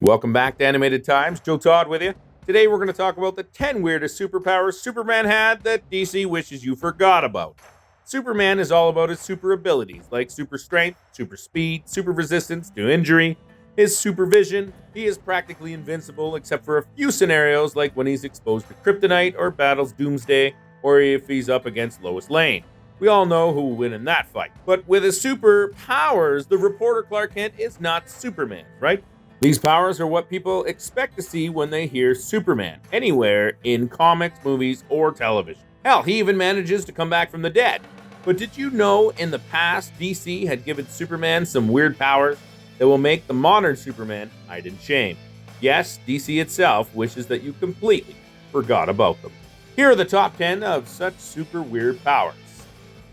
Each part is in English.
Welcome back to Animated Times. Joe Todd with you. Today we're going to talk about the 10 weirdest superpowers Superman had that DC wishes you forgot about. Superman is all about his super abilities, like super strength, super speed, super resistance to injury, his supervision. He is practically invincible except for a few scenarios like when he's exposed to kryptonite or battles Doomsday, or if he's up against Lois Lane. We all know who will win in that fight. But with his superpowers, the reporter Clark Kent is not Superman, right? These powers are what people expect to see when they hear Superman, anywhere in comics, movies, or television. Hell, he even manages to come back from the dead. But did you know in the past DC had given Superman some weird powers that will make the modern Superman hide in shame? Yes, DC itself wishes that you completely forgot about them. Here are the top 10 of such super weird powers.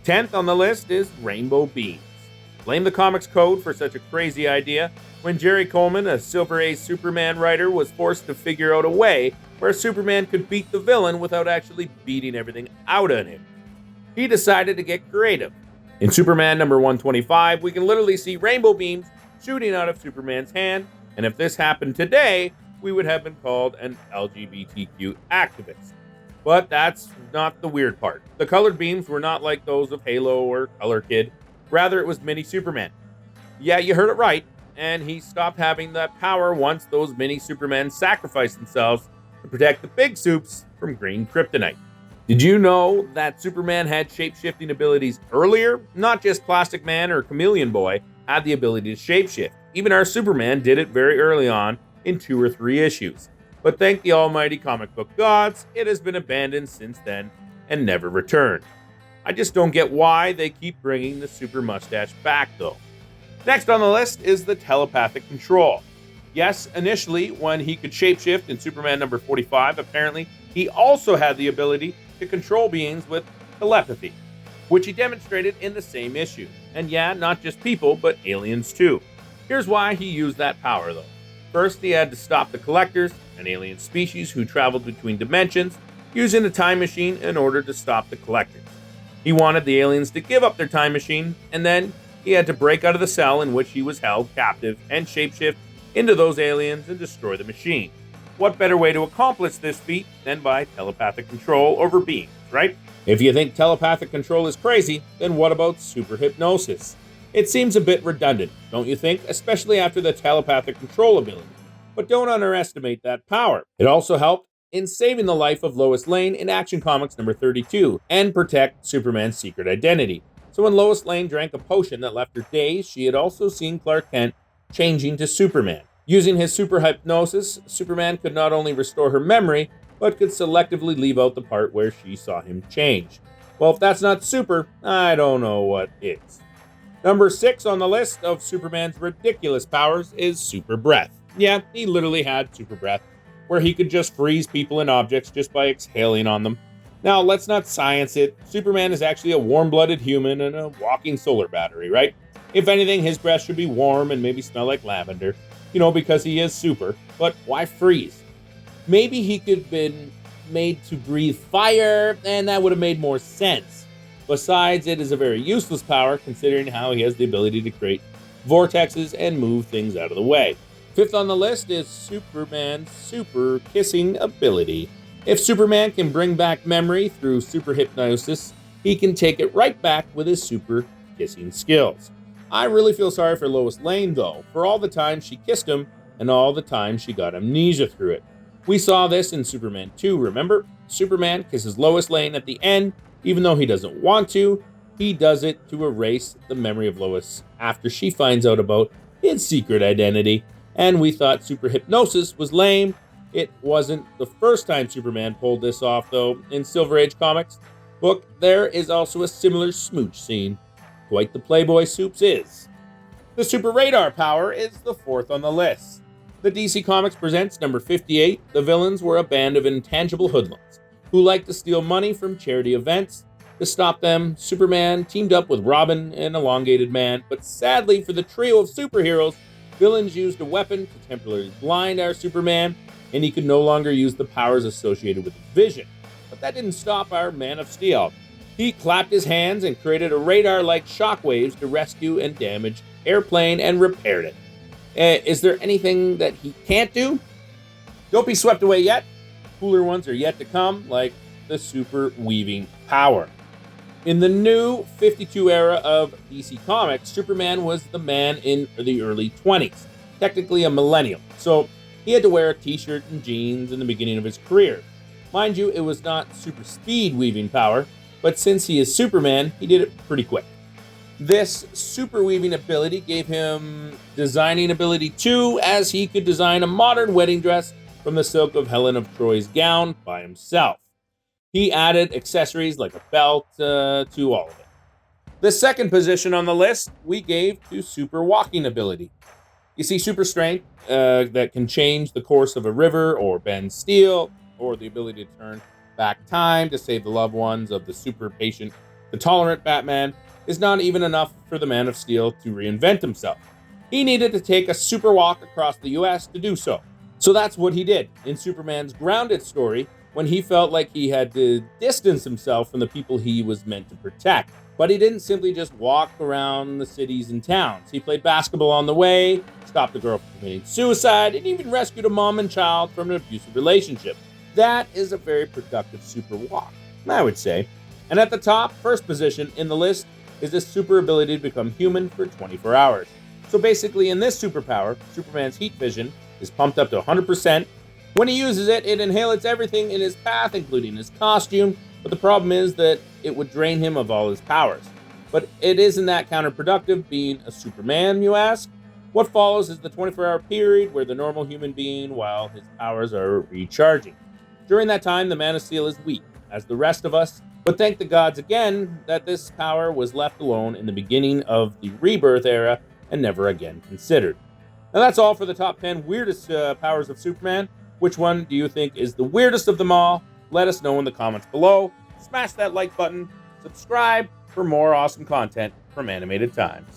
10th on the list is Rainbow Beams. Blame the comics code for such a crazy idea. When Jerry Coleman, a Silver Age Superman writer, was forced to figure out a way where Superman could beat the villain without actually beating everything out of him, he decided to get creative. In Superman number 125, we can literally see rainbow beams shooting out of Superman's hand, and if this happened today, we would have been called an LGBTQ activist. But that's not the weird part. The colored beams were not like those of Halo or Color Kid. Rather, it was Mini Superman. Yeah, you heard it right. And he stopped having that power once those mini Supermen sacrificed themselves to protect the big soups from green kryptonite. Did you know that Superman had shape-shifting abilities earlier? Not just Plastic Man or Chameleon Boy had the ability to shapeshift. Even our Superman did it very early on in 2 or 3 issues. But thank the almighty comic book gods, it has been abandoned since then and never returned. I just don't get why they keep bringing the super mustache back though. Next on the list is the telepathic control. Yes, initially, when he could shapeshift in Superman number 45, apparently he also had the ability to control beings with telepathy, which he demonstrated in the same issue. And yeah, not just people, but aliens too. Here's why he used that power though. First, he had to stop the Collectors, an alien species who traveled between dimensions, using a time machine in order to stop the Collectors. He wanted the aliens to give up their time machine, and then he had to break out of the cell in which he was held captive and shapeshift into those aliens and destroy the machine. What better way to accomplish this feat than by telepathic control over beings, right? If you think telepathic control is crazy, then what about super hypnosis? It seems a bit redundant, don't you think? Especially after the telepathic control ability. But don't underestimate that power. It also helped in saving the life of Lois Lane in Action Comics number 32 and protect Superman's secret identity. So when Lois Lane drank a potion that left her dazed, she had also seen Clark Kent changing to Superman. Using his super hypnosis, Superman could not only restore her memory, but could selectively leave out the part where she saw him change. Well, if that's not super, I don't know what is. Number 6 on the list of Superman's ridiculous powers is super breath. Yeah, he literally had super breath, where he could just freeze people and objects just by exhaling on them. Now, let's not science it. Superman is actually a warm-blooded human and a walking solar battery, right? If anything, his breath should be warm and maybe smell like lavender, because he is super. But why freeze? Maybe he could have been made to breathe fire, and that would have made more sense. Besides, it is a very useless power, considering how he has the ability to create vortexes and move things out of the way. 5th on the list is Superman's super kissing ability. If Superman can bring back memory through super hypnosis, he can take it right back with his super kissing skills. I really feel sorry for Lois Lane, though, for all the times she kissed him and all the times she got amnesia through it. We saw this in Superman 2, remember? Superman kisses Lois Lane at the end, even though he doesn't want to. He does it to erase the memory of Lois after she finds out about his secret identity. And we thought super hypnosis was lame. It wasn't the first time Superman pulled this off, though. In Silver Age Comics book, there is also a similar smooch scene. Quite the Playboy Soups is. The Super Radar power is the 4th on the list. The DC Comics presents number 58. The villains were a band of intangible hoodlums who liked to steal money from charity events. To stop them, Superman teamed up with Robin and Elongated Man, but sadly for the trio of superheroes, villains used a weapon to temporarily blind our Superman, and he could no longer use the powers associated with vision. But that didn't stop our Man of Steel. He clapped his hands and created a radar-like shockwaves to rescue and damage airplane and repaired it. Is there anything that he can't do? Don't be swept away yet. Cooler ones are yet to come, like the super weaving power. In the new 52 era of DC Comics, Superman was the man in the early 20s, technically a millennial, so he had to wear a t-shirt and jeans in the beginning of his career. Mind you, it was not super speed weaving power, but since he is Superman, he did it pretty quick. This super weaving ability gave him designing ability too, as he could design a modern wedding dress from the silk of Helen of Troy's gown by himself. He added accessories like a belt to all of it. The second position on the list we gave to super walking ability. You see, super strength that can change the course of a river or bend steel, or the ability to turn back time to save the loved ones of the super patient, the tolerant Batman, is not even enough for the Man of Steel to reinvent himself. He needed to take a super walk across the US to do so. So that's what he did in Superman's grounded story, when he felt like he had to distance himself from the people he was meant to protect. But he didn't simply just walk around the cities and towns. He played basketball on the way, stopped a girl from committing suicide, and even rescued a mom and child from an abusive relationship. That is a very productive super walk, I would say. And at the top, first position in the list, is this super ability to become human for 24 hours. So basically, in this superpower, Superman's heat vision is pumped up to 100%. When he uses it, it inhales everything in his path, including his costume, but the problem is that it would drain him of all his powers. But it isn't that counterproductive being a Superman, you ask? What follows is the 24-hour period where the normal human being, while his powers are recharging. During that time, the Man of Steel is weak, as the rest of us, but thank the gods again that this power was left alone in the beginning of the Rebirth era and never again considered. Now that's all for the top 10 weirdest powers of Superman. Which one do you think is the weirdest of them all? Let us know in the comments below. Smash that like button, subscribe for more awesome content from Animated Times.